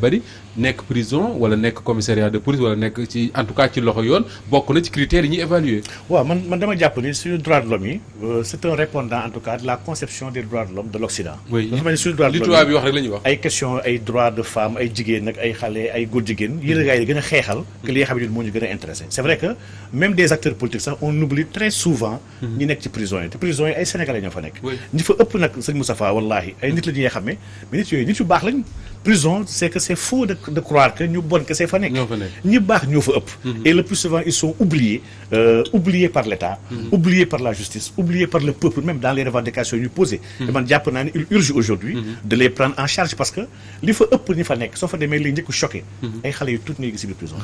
bari nekk prison wala nekk commissariat de police wala nekk ci en tout cas ci loxo yoon bokk na ci critères yi ñuy évaluer. waaw man dama jàpp ni suñu droit de l'homme yi c'est un répondant en tout cas de la conception des droits de l'homme de l'Occident. oui dafa mel ni suñu droit de li l'homme tubaab bi wax rek la ñuy wax. ay question ay droits de femme ay jigéen nag ay xale ay góor jigéen yi la gars yi gën a xeexal que li nga xam ne moo ñu gën a intéressé c'est vrai que même des acteurs politiques sax on oublie très souvent ñi nekk ci prison yi te prison yi ay sénégalais ñoo fa nekk ñi fa ëpp nag sëñ Moustapha wallahi ay nit la ñuy xamee mais nit yooyu nit yu baax lañ prison c'est que c'est faux de croire que ñu bon que c'est fa nekk ñi baax ñoo fa ëpp et le plus souvent ils sont oubliés par l'État oubliés par la justice oubliés par le peuple même dans les revendications yu posées te man jàpp naa ne il urge aujourd'hui de les prendre en charge parce que li fa ëpp ñi fa nekk soo fa demee li njëkk choqué ay xale yu tuuti ngay gis ci biir prison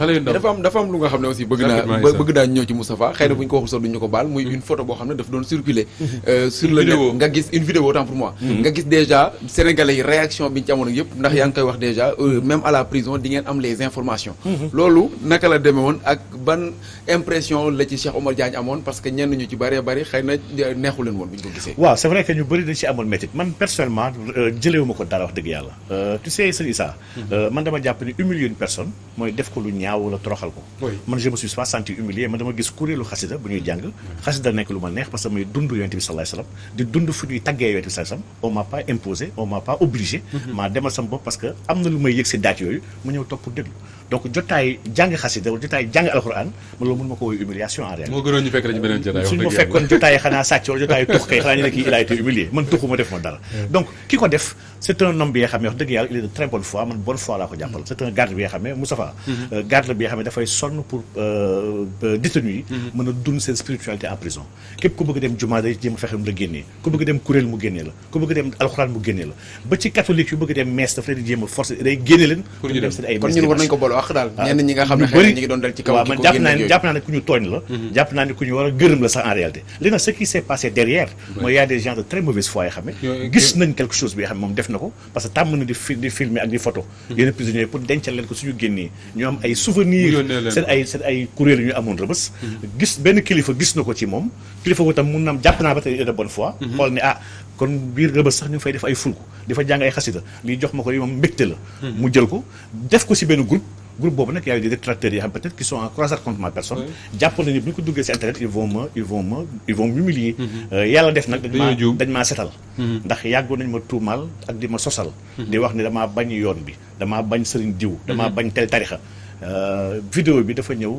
dafa am lu nga xam ne aussi bëgg naa ñëw ci Moustapha xëy na bu ñu ko waxul sax duñu ko baal muy une photo boo xam ne daf doon circuler sur le net nga gis une vidéo autant pour moi nga gis déjà sénégalais yi réaction bi ñu ci amoon ak yëpp ndax yaa ngi koy wax déjà même à la prison di ngeen am les informations loolu naka la demee woon ak ban impression la ci Cheikh Omar Diagne amoon parce que ñenn ñu ci bari xëy na neexu leen woon bi ñu ko gisee waaw c'est vrai que ñu bëri dañ ci amoon métit man personnellement jëlewuma ko dara wax dëgg yàlla tu sais sëñ Issa man dama jàpp ni humilier une personne mooy def ko lu ñaaw wala toroxal ko man je me suis pas senti humilié man dama gis kuréelu xasida bu ñuy jàng xasida nekk lu ma neex parce que muy dund yonent bi sallallahu alayhi wasallam di dund fu ñuy taggee yonent bi sallallahu alayhi wasallam on m'a pas imposé on m'a pas obligé maa demal sama bopp parce que am na lu may yëg si daaj yooyu mu ñëw topp pour déglu donc jotaay jàng xasida wala jotaay jàng alxuraan man loolu mun ma ko woy humiliation en réalité moo gënoon ñu fekk la ci beneen jotaay suñu ma fekkoon jotaay xanaa sàcc wala jotaay tux kay xanaa ñu ne kii il a été humilié man tuxu ma def ma dara donc ki ko def c'est un homme bi nga xam ne wax dëgg yàlla il est de très bonne foi man bonne foi laa ko jàppal c'est un garde bi nga xam ne Moustapha garde bi nga xam ne dafay sonn pour détenu yi mën a dund seen spiritualité en prison képp ku bëgg dem jumaa day jéem a fexe mu la génnee ku bëgg dem kuréel mu génnee la ku bëgg dem alxuraan mu génnee la ba ci catholique yu bëgg dem messe daf leen di jéem a forcer day génne leen pour ñu dem seen ay kon ñun war nañ ko boole wax daal ñenn ñi nga xam ne xëy na ñi ngi doon dal ci kaw waaw man jàpp naa ne ku ñu tooñ la jàpp naa ne ku ñu war a gërëm la sax en réalité léegi nag ce qui s'est passé derrière mooy y a des gens de très mauvaise foi yoo xam ne gis nañ quelque chose bi nga xam ne moom def na ko parce que tàmm na di filmer ak di photo yenn prisonniers pour dencal leen ko suñu génnee ñu am ay souvenirs seen ay kuréel yu ñu amoon rëbës gis benn kilifa gis na ko ci moom kilifa ko tam mun na am jàpp naa ba tey de bonne foi xool ne kon biir rëbës sax ñu fay def ay fulku di fa jàng ay xasida lii jox ma ko li moom mbégte la mu jël ko def ko si benn groupe boobu nag y a des détracteurs yi xam peut-être qui sont en croisade contre ma personne jàpp nañu bu ñu ko duggee ci internet ils vont m'humilier yàlla def nag dañ maa setal ndax yàggoon nañ ma tuumaal ak di ma sosal di wax ni damaa bañ yoon bi damaa bañ sëriñ diw damaa bañ tel tarixa vidéo bi dafa ñëw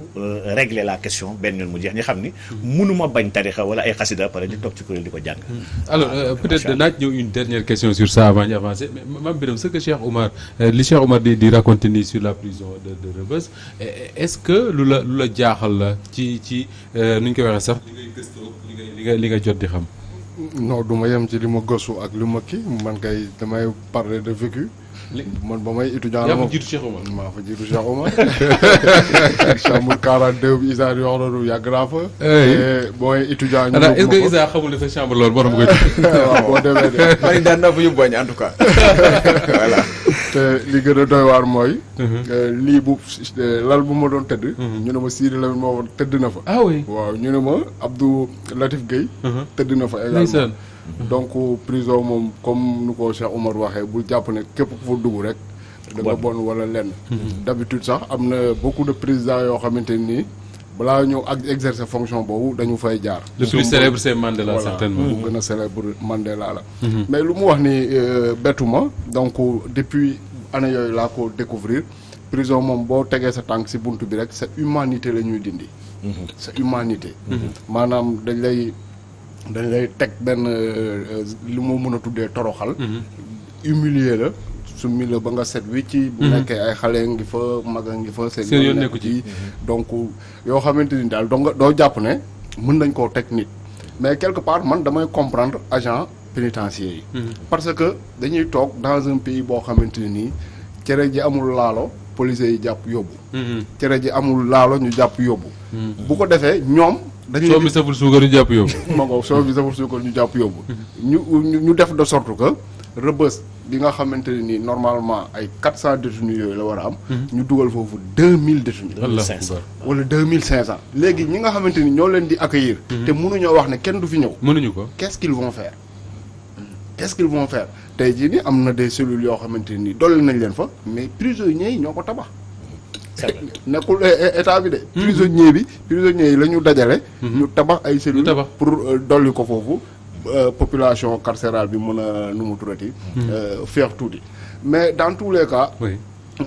régler la question benn yoon mu jeex ñi xam ni mënuma bañ tarixa wala ay xasida pare di toog ci kuréel di ko jàng alors peut-être naaj ñëw une dernière question sur ça avant ñu avancer mais Mame Birame ce que Cheikh Oumar li Cheikh Oumar di raconter nii sur la prison de Rebeuss est-ce que lu la jaaxal la ci nu ñu koy waxee sax li ngay gëstoo li nga jot di xam non du ma yem ci li ma gëstu ak li ma kii man kay damay parler de vécu man ba may étudiant yaa fa jiitu Cheikh Oumar maa fa jiitu Cheikh Oumar chambre 42 bi Issa yoo xam ne yàgg naa fa boo may étudiant ñu est-ce que Issa xamul ne sa chambre loolu borom koy waaw boo demee de man daan naa fa yóbbu wañ en tout cas voilà te li gën a doy waar mooy lii bu lal bu ma doon tëdd ñu ne ma Sidi Lamine moo tëdd na fa waaw ñu ne ma Abdou Latif Gueye tëdd na fa également donc prison moom comme nu ko Cheikh Oumar waxee bu jàpp ne képp ku fa dugg rek da nga bon wala lenn d'habitude sax am na beaucoup de présidents yoo xamante nii balaa ñëw ak exercer fonction boobu dañu fay jaar le plus célèbre c'est Mandela certainement bu gën a célèbre Mandela la mais lu mu wax ni bettuma donc depuis année yooyu laa ko découvrir prison moom boo tegee sa tànk ci bunt bi rek sa humanité la ñuy dindi sa humanité maanaam dañ lay teg benn li moo mën a tuddee toroxal humilier la summi la ba nga set wi ci bu nekkee ay xale ngi fa mag a ngi fa seen yoon nekku ci donc yoo xamante ni daal doo jàpp ne mën nañ koo teg nit mais quelque part man damay comprendre agent pénitentiaire yi parce que dañuy toog dans un pays boo xamante ni nii cere ji amul laalo policiers yi jàpp yóbbu cere ji amul laalo ñu jàpp yóbbu bu ko defee ñoom dañuy soo bi saful suukar ñu jàpp yóbbu ma ngo soo bi saful suukar ñu jàpp yóbbu ñu def de sorte que Rebeuss bi nga xamante ne nii normalement ay 400 détenus yooyu la war a am ñu dugal foofu 2000 détenus wala 2500 léegi ñi nga xamante ni ñoo leen di accueillir te mënuñoo wax ne kenn du fi ñëw mënuñu ko qu'est-ce qu'ils vont faire qu'est-ce qu'ils vont faire tey jii nii am na des cellules yoo xamante ni dolli nañ leen fa mais prisonniers yi ñoo ko tabax. nekkul état bi de. prisonniers yi la ñu dajale. ñu tabax ay cellules pour dolli ko foofu population carcérale bi mën a nu mu turati. féex tuuti mais dans tous les cas.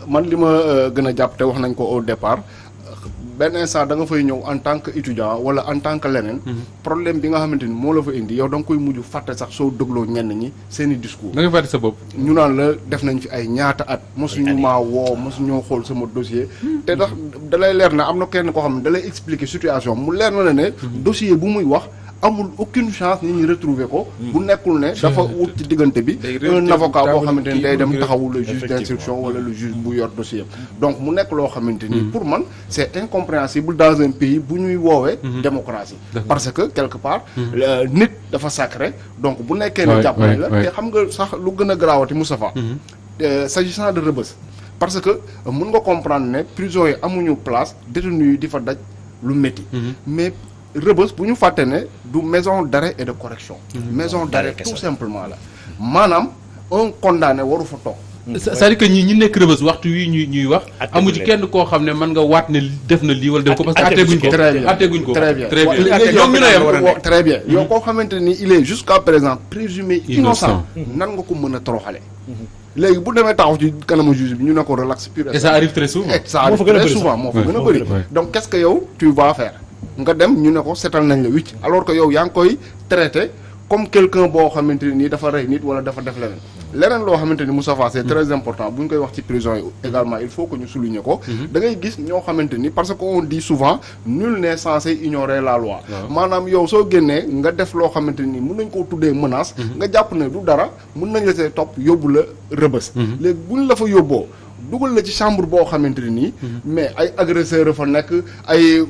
man li ma gën a jàpp te wax nañ ko au départ. benn instant da nga fay ñëw en tant que étudiant wala en tant que leneen. problème bi nga xamante ni moo la fa indi yow da nga koy mujj fàtte sax soo dégloo ñenn ñi seen i discours. da nga fàtte sa bopp. ñu naan la def nañ fi ay ñaata at. mosuñu maa woo mosuñoo xool sama dossier. te ndax da lay leer na am na kenn koo xam ne da lay expliquer situation mu leer na la ne. dossier bu muy wax. amul aucune chance nit ñi retrouver ko. bu nekkul ne dafa wut ci diggante bi. un avocat boo xamante ni day dem taxawu le juge d'instruction wala le juge bu yor dossier donc mu nekk loo xamante ni pour man c'est incompréhensible dans un pays bu ñuy woowee. démocratie parce que quelque part. nit dafa sacré donc bu nekkee ne jàpp nañ la te xam nga sax lu gën a garaawati Moustapha. s'agissant de Rebeuss parce que mun nga comprendre ne prison yi amuñu place détenu yi di fa daj lu métti. mais Rebeuss bu ñu fàtte ne du maison d'arrêt et de correction. maison d'arrêt tout simplement la maanaam un condamné waru fa toog. c'est-à-dire que ñi nekk Rebeuss waxtu wi ñuy wax. amu ci kenn koo xam ne mën nga waat ne def na lii wala def ko parce que atteeguñ ko. atteeguñ ko très bien très bien. yow koo xamante ni il est jusqu'à présent présumé innocent nan nga ko mën a toroxale. léegi bu demee taxaw ci kanamu juge bi ñu ne ko relax pur et ça arrive très souvent. ça arrive très souvent moo fa gën a bëri donc qu'est-ce que yow tu vas faire. nga dem ñu ne ko seetal nañ la wicc alors que yow yaa ngi koy traité comme quelqu'un boo xamante ni dafa rey nit wala dafa def leneen loo xamante ni Moustapha c'est très important bu ñu koy wax ci prison yi également il faut que ñu souligner ko da ngay gis ñoo xamante ni parce que on dit souvent nul n'est censé ignorer la loi maanaam yow soo génnee nga def loo xamante ni mën nañ koo tuddee menace nga jàpp ne du dara mën nañ la see topp yóbbu la Rebeuss léegi buñ la fa yóbboo dugal la ci chambre boo xamante ne nii mais ay agresseur fa nekk ay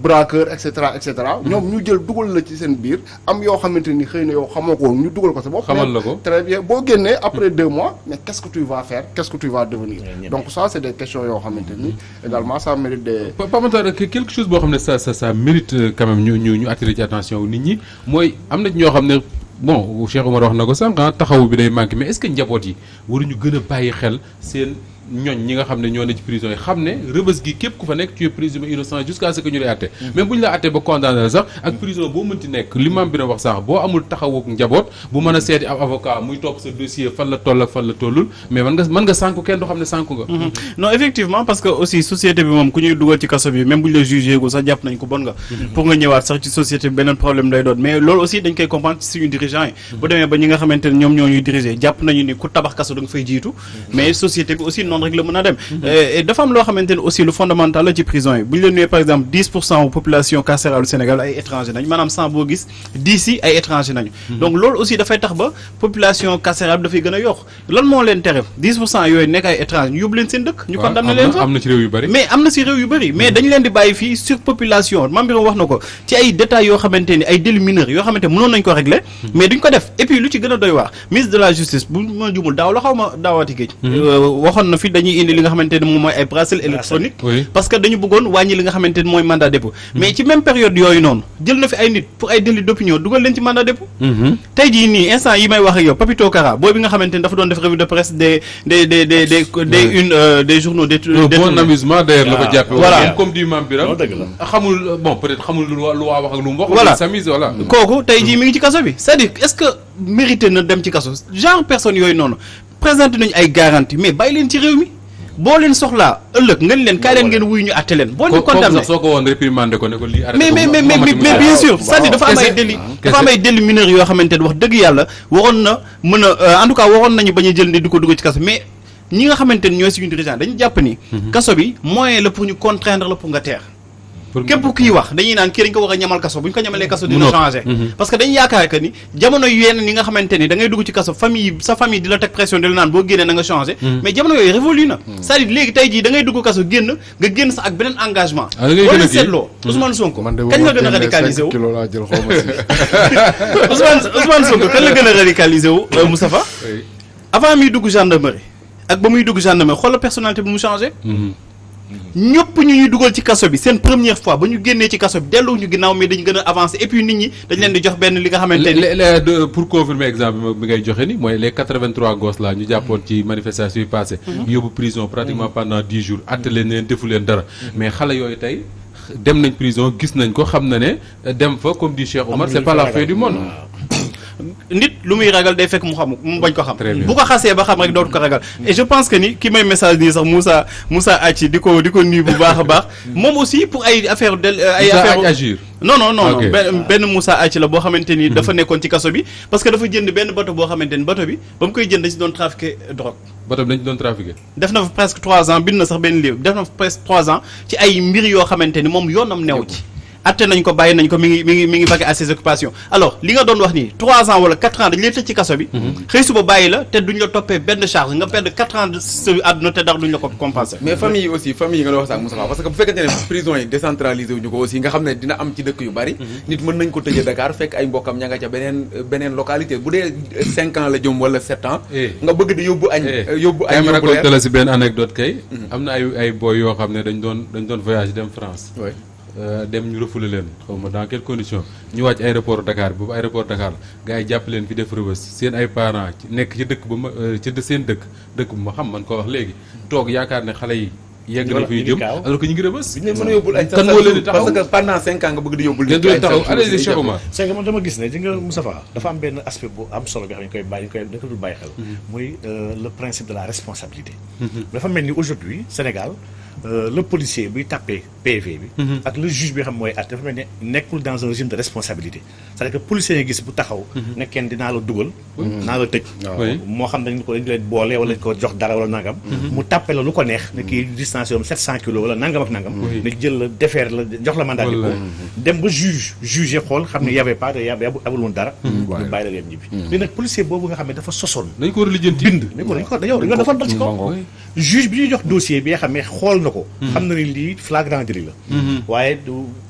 braqueur et cetera ñoom ñu jël dugal la ci seen biir am yoo xamante ni xëy na yow xamoo ko ñu dugal ko sa bopp. xamal la ko très bien boo génnee après 2 mois mais qu'est-ce que tu vas faire qu'est-ce que tu vas devenir. donc ça c'est des questions yoo xamante ni également ça mérite des. Pape Matar quelque chose boo xam ne ça mérite quand même ñu attirer ci attention nit ñi mooy am na ñoo xam ne. bon Cheikh Oumar wax na ko sànq taxawu bi day manqué mais est-ce que njaboot yi waruñu gën a bàyyi xel seen ñoñ ñi nga xam ne ñoo ne ci prison yi xam ne Rebeuss gi képp ku fa nekk tu es présumé innocent jusqu'à ce que ñu lay àtte même bu ñu la àttee ba condamné la sax ak prison boo mënti nekk li maam bi na wax sax boo amul taxawu njaboot bu mën a seeti ab avocat muy topp sa dossier fan la toll ak fan la tollul mais mën nga sànku kenn du xam ne sànku nga non effectivement parce que aussi société bi moom ku ñuy dugal ci kaso bi même bu ñu la jugé gu sax jàpp nañ ko bon nga pour nga ñëwaat sax ci société bi beneen problème lay doon mais loolu aussi dañ koy comprendre ci suñu dirigeants yi bu demee ba ñi nga xamante ne ñoom ñoo ñuy diriger jàpp nañu ni ku tabax kaso da nga fay jiitu mais société bi aussi noonu rek la mën a dem et dafa am loo xamante ne aussi lu fondamental la ci prison yi bu ñu leen nuyee par exemple 10% population carcérale du Sénégal ay étrangers nañ maanaam 100 boo gis 10 yi ay étrangers nañu donc loolu aussi dafay tax ba population carcérale bi dafay gën a yokk lan moo leen tere 10% yooyu nekk ay étrangers ñu yóbbu leen seen dëkk ñu condamné leen fa am na ci réew yu bëri mais am na si réew yu bëri mais dañu leen di bàyyi fii surpopulation mam bi wax na ko ci ay détails yoo xamante ni ay délits mineurs yoo xamante mënoon nañ ko régler mais duñ ko def et puis lu ci gën a doy waar ministre de la justice bu ma jumul daaw la xaw ma daawaati géej waxoon na fi dañuy indi li nga xamante ni moom mooy ay bracelet électronique parce que dañu bëggoon wàññi li nga xamante ni mooy mandat dépôt mais ci même période yooyu noonu jël na fi ay nit pour ay délits d'opinion dugal leen ci mandat dépôt tey jii nii instant yi may wax ak yow Papito Kara booy bi nga xamante ni dafa doon def revue de presse des journaux bon amusement d'ailleurs la ko jàppe voilà comme du Mame Birame xamul bon peut-être xamul lu waa wax ak lu mu wax voilà s'amuse voilà kooku tey jii mi ngi ci kaso bi c'est-à-dire est-ce que mérité na dem ci kaso genre personne yooyu noonu présenté nañu ay garantie mais bàyyi leen ci réew mi boo leen soxlaa ëllëg ngeen leen kaay leen ngeen wuyu ñu àtte leen boo leen condamné sax soo ko woon réprimandé ko ne ko lii mais bien sûr c'est-à-dire dafa am ay délits mineurs yoo xamante ne wax dëgg yàlla waroon na mën a en tout cas waroon nañu bañ a jël di ko dugg ci kaso mais ñi nga xamante ne ñooy suñu dirigeant dañu jàpp ni kaso bi moyen la pour ñu contraindre la pour nga teer képp kii wax dañuy naan kii dañ ko war a ñamal kaso bu ñu ko ñamalee kaso dina changé parce que dañu yaakaar que ni jamono yenn ñi nga xamante ni da ngay dugg ci kaso sa famille di la teg pression di la naan boo génnee na nga changé mais jamono yooyu révolu na c'est-à-dire léegi tey jii da ngay dugg kaso nga génn sa ak beneen engagement boo leen seetloo Ousmane Sonko kañ la gën a radicalisé wu Ousmane Sonko kañ la gën a radicalisé wu Moustapha avant muy dugg gendarmerie ak ba muy dugg gendarmerie xoolal personnalité bi mu changé ñëpp ñu ñuy dugal ci kaso bi seen première fois ba ñu génnee ci kaso bi dellu ñu ginnaaw mais dañu gën a avancer et puis nit ñi dañ leen di jox benn li nga xamante ni pour confirmer exemple bi ngay joxe ni mooy les 83 gosses là ñu jàppoon ci manifestation yi passé yóbbu prison pratiquement pendant 10 jours atte leen defu leen dara mais xale yooyu tey dem nañ prison gis nañ ko xam na ne dem fa comme dit Cheikh Oumar c'est pas la fin du monde. nit lu muy ragal day fekk mu xam mu bañ ko xam. bu ko xasee ba xam rek dootu ko ragal. et je pense que ni ki may message nii sax Moussa Achi di ko nuyu bu baax a baax. moom aussi pour ay affaire ay affaire agir. non benn Moussa Achi la boo xamante ni. dafa nekkoon ci kaso bi parce que dafa jënd benn bateau boo xamante ni bateau bi ba mu koy jënd dañ si doon trafiquer drogue. bateau bi dañ si doon trafiquer. def na fa presque 3 ans bind na sax benn livre def na fa presque 3 ans ci ay mbir yoo xamante ni moom yoonam new ci. atte nañ ko bàyyi nañ ko mi ngi vaquer à ses occupations alors li nga doon wax nii 3 ans wala 4 ans dañ lay tëj ci kaso bi. xëy suba bàyyi la te duñ la toppee benn charge nga perdre 4 ans de sa àdduna te dara duñ la ko compenser. mais famille yi aussi famille yi nga doon wax sax Moustapha parce que bu fekkente ne prison yi décentralisé wuñu ko aussi nga xam ne dina am ci dëkk yu bari. nit mën nañ ko tëjee Dakar fekk ay mbokkam ña nga ca beneen localité bu dee 5 ans la jëm wala 7 ans. nga bëgg di yóbbu añ. yóbbu añ yóbbu leer la si benn anecdote kay. am na ay boy yoo xam ne dañ doon voyage dem France. dem ñu refoulé leen xaw ma dans quelles conditions ñu wàcc aéroport Dakar boobu aéroport Dakar gars yi jàpp leen fi def rëbës seen ay parents nekk ci dëkk ba ma ci seen dëkk bu ma xam man ko wax léegi toog yaakaar ne xale yi yegg na fi jëm alors que ñu ngi rëbës mën a yóbbul añ kan moo leen di taxaw parce que pendant 5 ans nga bëgg di yóbbul ngeen doon taxaw allez Cheikh Oumar c'est que man dama gis ne di nga Moustapha dafa am benn aspect bu am solo bi xam ne dañ ko dul bàyyi xel muy le principe de la responsabilité dafa mel ni aujourd'hui Sénégal le policier buy tàppee PV bi ak le juge bi xam mooy at dafa mel ne nekkul dans un régime de responsabilité c'est-à-dire que policier yi gis bu taxaw ne kenn dinaa la dugal naa la tëj moo xam dañ leen boole wala dañ ko jox dara wala nangam mu tàppe la lu ko neex ne kii distance yoom 700 kilos wala nangam ak nangam ne jël la défaire la jox la mandat dépôt dem ba juge xool xam ne y avait pas abul woon dara ñu bàyyi la leen ñibbi li nag policier boobu nga xam ne dafa sosoon dañ ko war a lijjanti bind dañoo dafa dal ci kaw juge bi ñuy jox dossier bi nga xam ne xool na ko xam na ni lii flagrant délit la waaye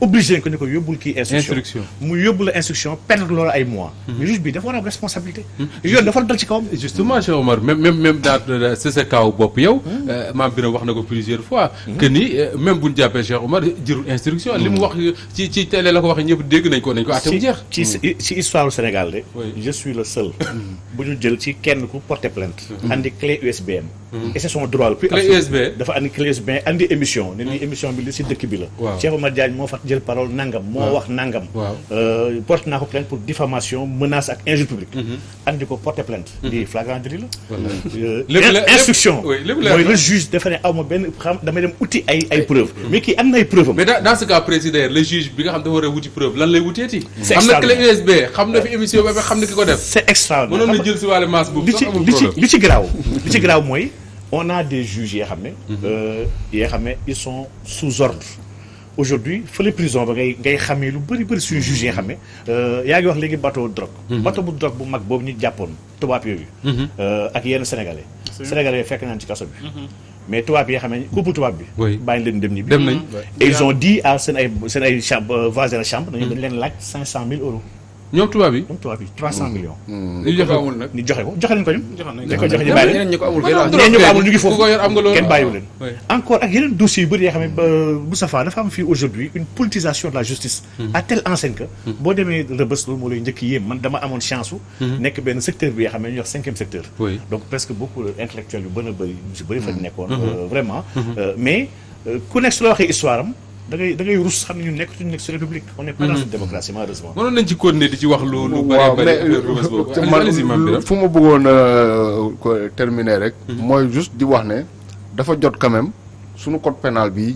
obligé nañ ko ne ko yóbbul kii instruction mu yóbbu la instruction perdre loolu ay mois mais juge bi dafa war a am responsabilité yoon dafa dal ci kawam justement Cheikh Oumar même dans c'est kaw bopp yow maam Birame wax na ko plusieurs fois que ni même buñ jàppee Cheikh Oumar jërul instruction li mu wax ci télé la ko waxee ñëpp dégg nañ ko àtte mu jeex ci histoire du Sénégal de je suis le seul bu ñu jël ci kenn ku porter plainte andi clé USBM et c'est son droit le plus absolu dafa andi clé USBM andi émission ne nii émission bi li si dëkk bi la Cheikh Oumar Diagne moo fa jël parole nangam moo wax nangam porte naa ko plainte pour diffamation menace ak injure publique andi ko porter plainte lii flagrant délit la instruction mooy le juge dafa ne aw ma benn xam damay dem uti ay preuve mais kii am na ay preuve mais dans ce cas précis le juge bi nga xam dafa war a wuti preuve lan lay wuteeti am na clé USB xam na fi émission ba xam na ki ko def c'est extraordinaire mënoon na jël si wàllu masse boobu li ci garaaw mooy on a des juges yoo xam ne ils sont sous ordre aujourd'hui fële prison ba ngay xamee lu bëri suñu juges yi nga xam ne yaa ngi wax léegi bateau bu drogue bu mag boobu ñu jàppoon tubaab yooyu ak yenn sénégalais fekk naan ci kaso bi mais tubaab yi nga xam ne couple tubaab bi bàyyi leen dem nañ et ils ont dit à seen ay chambre voisins de chambre dañ leen laaj 500 000 euros ñoom tubaab yi 300 millions. ñu joxe amul nag ñu joxe leen ko ñu. dañ ko joxe ñu bàyyi leen ñi ko amul ñeneen ñu ko amul ñu ngi foofu ku ko yor am nga loolu kenn bàyyiwu leen. encore ak yeneen dossiers yu bëri yoo xam ne Moustapha dafa am fii aujourd'hui une politisation de la justice. à telle enseigne que. boo demee Rebeuss loolu moo lay njëkk yéem man dama amoon chance su. nekk benn secteur bi yoo xam ne ñu wax 5e secteur. donc presque beaucoup intellectuels yu bëri ñu si bëri fa nekkoon. vraiment mais ku nekk su la waxee histoire am. da ngay rus xam ne ñun nekkatuñu nekk sur république on est pas dans une démocratie malheureusement. mënoon nañ ci continuer di ci wax lu bëri fu ma bëggoon terminer rek. mooy juste di wax ne dafa jot quand même suñu code pénal bi.